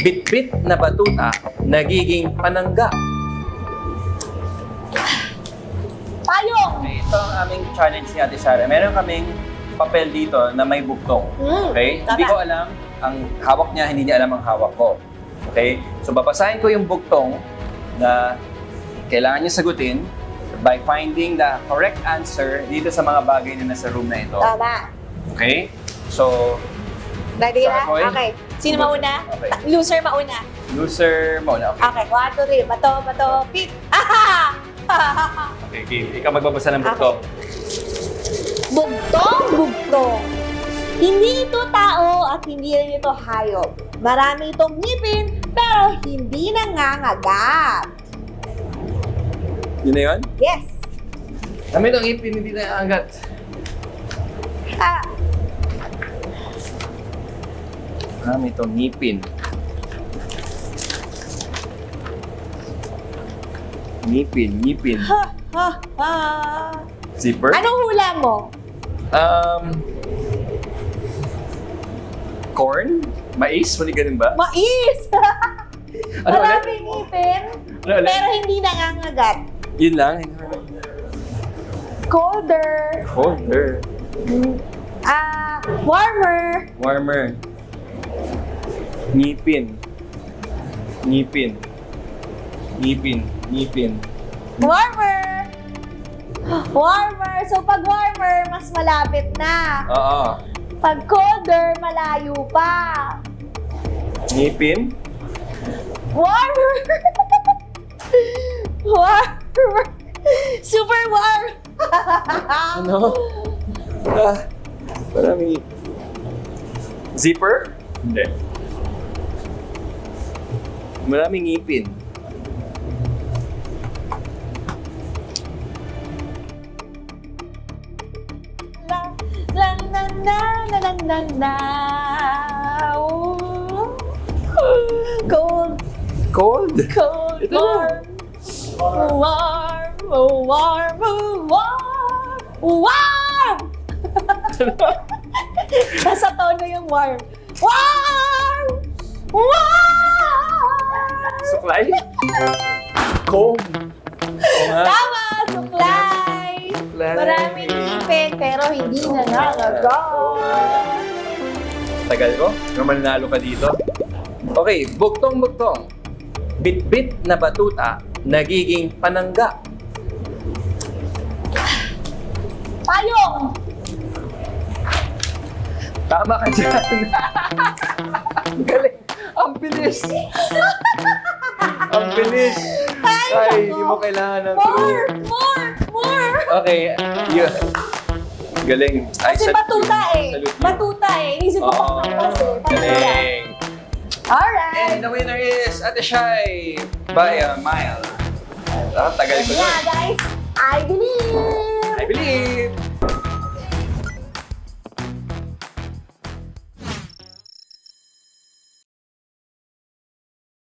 Bit-bit na batuta, nagiging panangga. Payong! Okay, ito ang aming challenge ni Ate Shara. Meron kaming papel dito na may bugtong. Okay? Tama. Hindi ko alam ang hawak niya, hindi niya alam ang hawak ko. Okay? So, babasahin ko yung bugtong na kailangan niya sagutin by finding the correct answer dito sa mga bagay na nasa room na ito. Tama. Okay? So, Ready na? Sarkoy? Okay. Sino mauna? Okay. Loser mauna. loser muna. Okay. Okay, 1, 2, 3. Bato, pit. Aha! Okay, game. Ikaw magbabasa ng bugtong. Bugtong. Hindi ito tao at hindi rin ito hayop. Marami itong ngipin, pero hindi nangangagat. Yun na yun? Yes. Kami itong ipin, hindi na angat. Ah, Kami itong ngipin. Ngipin. ha. Zipper? Anong hula mo? Corn? Mais? Mali ganun ba? Mais! Ano ulit? Maraming ngipin, Ano ulit? pero hindi nangangagat. Yun lang. Colder. Holder. Warmer. Warmer. Ngipin. Warmer. Warmer. So, pag warmer, mas malapit na. Oo. Pag colder, malayo pa. Ngipin? Warmer. Warmer. Super warm. Ano? Marami. Zipper? Hindi. Maraming ngipin. La la la. Cold. Cold? Cold, Ito na. warm! Nasa tono yung warm. Warm! Suklay? Comb. Oo nga. Tama, suklay! Suklay. Maraming ngipin, pero hindi nangangagat. Tagal ko? Yung mananalo ka dito? Okay, bugtong. Bit-bit na batuta, nagiging panangga. Payong! Tama ka dyan. Galing. Ang bilis. Ang bilis. Ay, hindi mo kailangan ng More! true. More! Okay, yun. Galing. Ay, Kasi salute batuta you. eh. Salute you. Batuta eh. Inisip ko Oo. pang kasi. Galing. Alright. And the winner is Ate Shai by a mile. Tagal ko Yeah, na. guys. I believe.